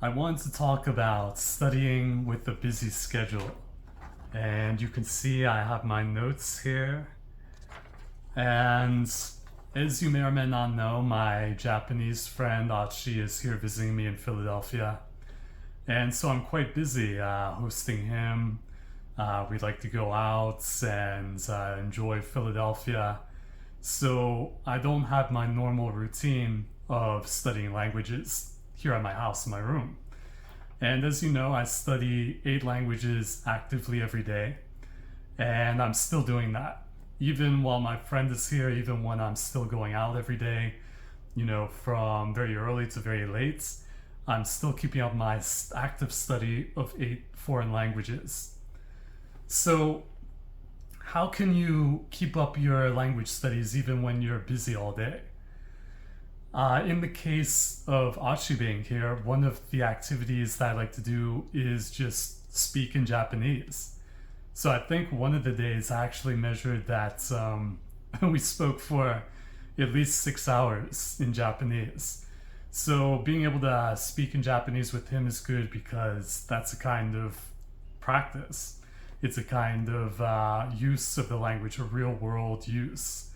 I wanted to talk about studying with a busy schedule. And you can see I have my notes here. And as you may or may not know, my Japanese friend Achi is here visiting me in Philadelphia. And so I'm quite busy hosting him. We like to go out and enjoy Philadelphia. So I don't have my normal routine of studying languages here at my house in my room. And as you know, I study 8 languages actively every day, and I'm still doing that. Even while my friend is here, even when I'm still going out every day, from very early to very late, I'm still keeping up my active study of 8 foreign languages. So, how can you keep up your language studies even when you're busy all day? In the case of Achi being here, one of the activities that I like to do is just speak in Japanese. So I think one of the days I actually measured that we spoke for at least 6 hours in Japanese. So being able to speak in Japanese with him is good because that's a kind of practice. It's a kind of use of the language, a real world use.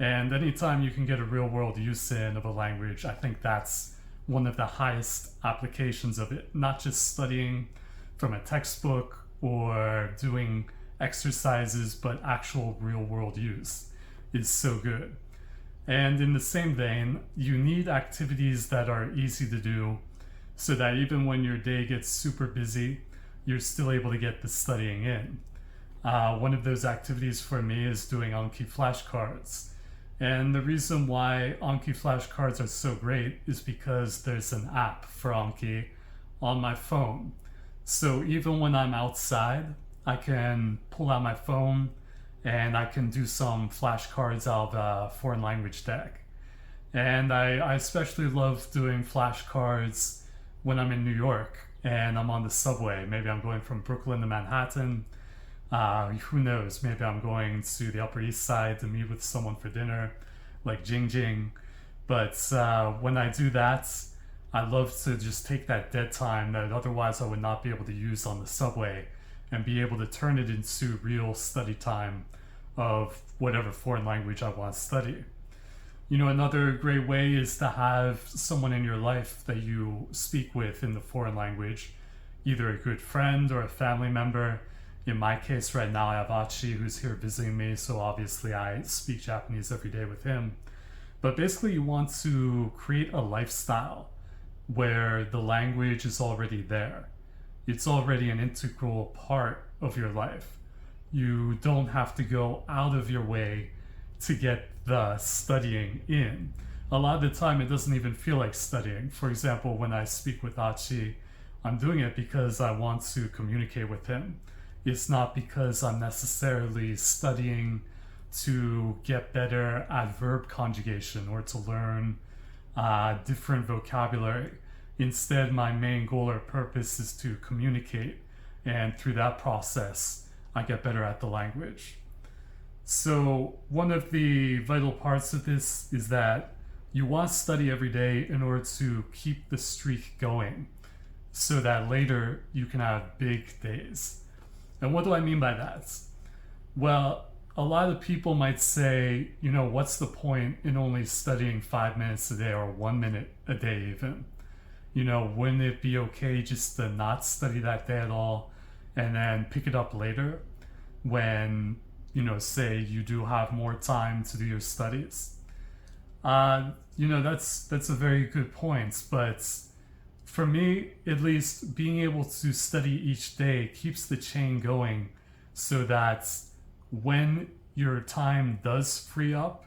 And anytime you can get a real world use in of a language, I think that's one of the highest applications of it. Not just studying from a textbook or doing exercises, but actual real world use is so good. And in the same vein, you need activities that are easy to do so that even when your day gets super busy, you're still able to get the studying in. One of those activities for me is doing Anki flashcards. And the reason why Anki flashcards are so great is because there's an app for Anki on my phone. So even when I'm outside, I can pull out my phone and I can do some flashcards out of a foreign language deck. And I especially love doing flashcards when I'm in New York and I'm on the subway. Maybe I'm going from Brooklyn to Manhattan. Who knows? Maybe I'm going to the Upper East Side to meet with someone for dinner, like Jing Jing. But when I do that, I love to just take that dead time that otherwise I would not be able to use on the subway and be able to turn it into real study time of whatever foreign language I want to study. Another great way is to have someone in your life that you speak with in the foreign language, either a good friend or a family member. In my case right now, I have Achi who's here visiting me, so obviously I speak Japanese every day with him. But basically, you want to create a lifestyle where the language is already there. It's already an integral part of your life. You don't have to go out of your way to get the studying in. A lot of the time, it doesn't even feel like studying. For example, when I speak with Achi, I'm doing it because I want to communicate with him. It's not because I'm necessarily studying to get better at verb conjugation or to learn different vocabulary. Instead, my main goal or purpose is to communicate, and through that process, I get better at the language. So, one of the vital parts of this is that you want to study every day in order to keep the streak going so that later you can have big days. And what do I mean by that? Well, a lot of people might say, what's the point in only studying 5 minutes a day or 1 minute a day even? Wouldn't it be okay just to not study that day at all and then pick it up later when, say you do have more time to do your studies? That's a very good point, but for me, at least, being able to study each day keeps the chain going so that when your time does free up,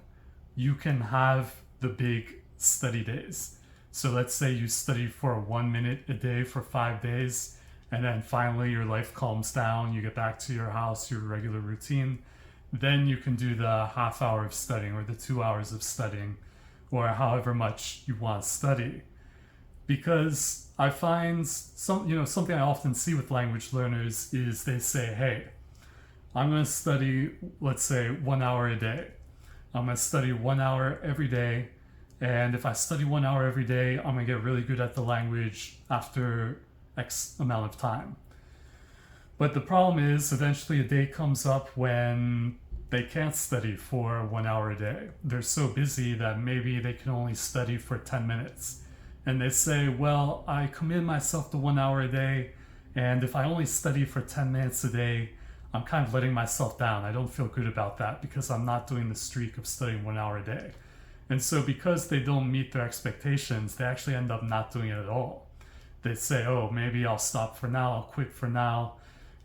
you can have the big study days. So let's say you study for 1 minute a day for 5 days, and then finally your life calms down, you get back to your house, your regular routine. Then you can do the half hour of studying or the 2 hours of studying or however much you want to study. Because I find something I often see with language learners is they say, hey, I'm going to study, let's say, 1 hour a day. I'm going to study 1 hour every day And if I study 1 hour every day, I'm gonna get really good at the language after X amount of time. But the problem is, eventually a day comes up when they can't study for 1 hour a day. They're so busy that maybe they can only study for 10 minutes. And they say, well, I commit myself to 1 hour a day, and if I only study for 10 minutes a day, I'm kind of letting myself down. I don't feel good about that because I'm not doing the streak of studying 1 hour a day. And so because they don't meet their expectations, they actually end up not doing it at all. They say, oh, maybe I'll stop for now, I'll quit for now.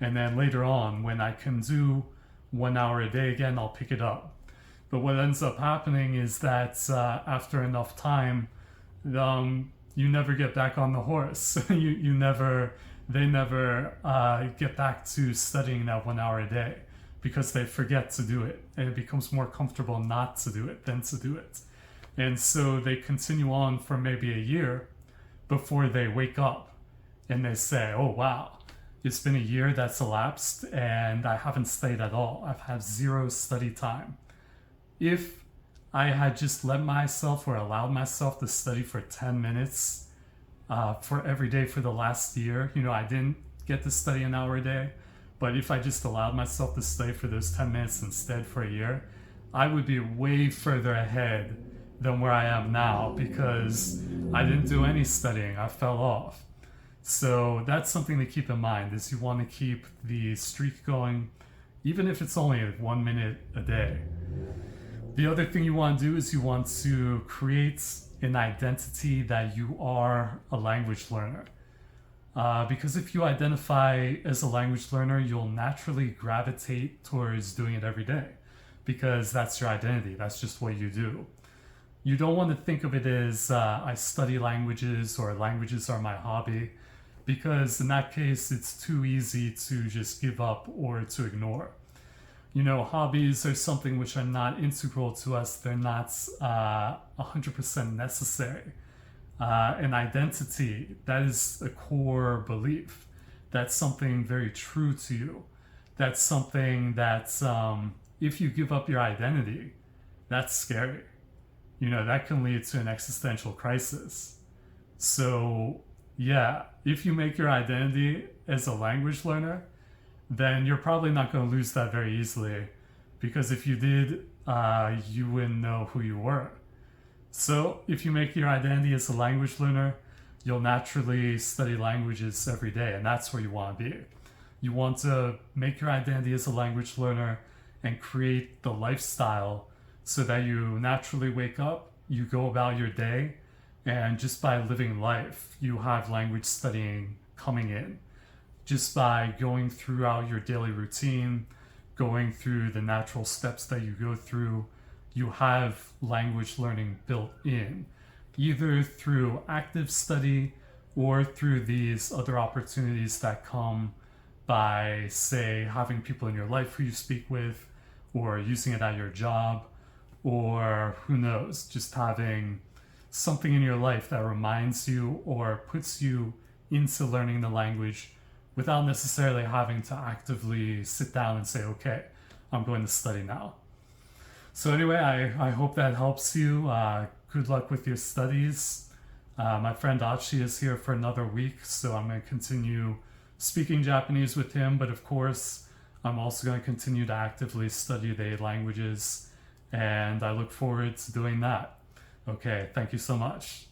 And then later on, when I can do 1 hour a day again, I'll pick it up. But what ends up happening is that after enough time, you never get back on the horse. They never get back to studying that 1 hour a day because they forget to do it. And it becomes more comfortable not to do it than to do it. And so they continue on for maybe a year before they wake up and they say, oh, wow, it's been a year that's elapsed and I haven't studied at all. I've had zero study time. If I had just let myself or allowed myself to study for 10 minutes for every day for the last year, I didn't get to study an hour a day, but if I just allowed myself to study for those 10 minutes instead for a year, I would be way further ahead than where I am now because I didn't do any studying. I fell off. So that's something to keep in mind is you want to keep the streak going, even if it's only 1 minute a day. The other thing you want to do is you want to create an identity that you are a language learner. Because if you identify as a language learner, you'll naturally gravitate towards doing it every day because that's your identity. That's just what you do. You don't want to think of it as I study languages or languages are my hobby, because in that case, it's too easy to just give up or to ignore. Hobbies are something which are not integral to us. They're not 100% necessary. An identity, that is a core belief. That's something very true to you. That's something that if you give up your identity, that's scary. That can lead to an existential crisis. So yeah, if you make your identity as a language learner, then you're probably not going to lose that very easily, because if you did, you wouldn't know who you were. So if you make your identity as a language learner, you'll naturally study languages every day, and that's where you want to be. You want to make your identity as a language learner and create the lifestyle so that you naturally wake up, you go about your day, and just by living life, you have language studying coming in. Just by going throughout your daily routine, going through the natural steps that you go through, you have language learning built in, either through active study or through these other opportunities that come by, say, having people in your life who you speak with, or using it at your job, or who knows, just having something in your life that reminds you or puts you into learning the language without necessarily having to actively sit down and say, okay, I'm going to study now. So anyway, I hope that helps you. Good luck with your studies. My friend Achi is here for another week, so I'm going to continue speaking Japanese with him, but of course, I'm also going to continue to actively study the languages, and I look forward to doing that. Okay, thank you so much.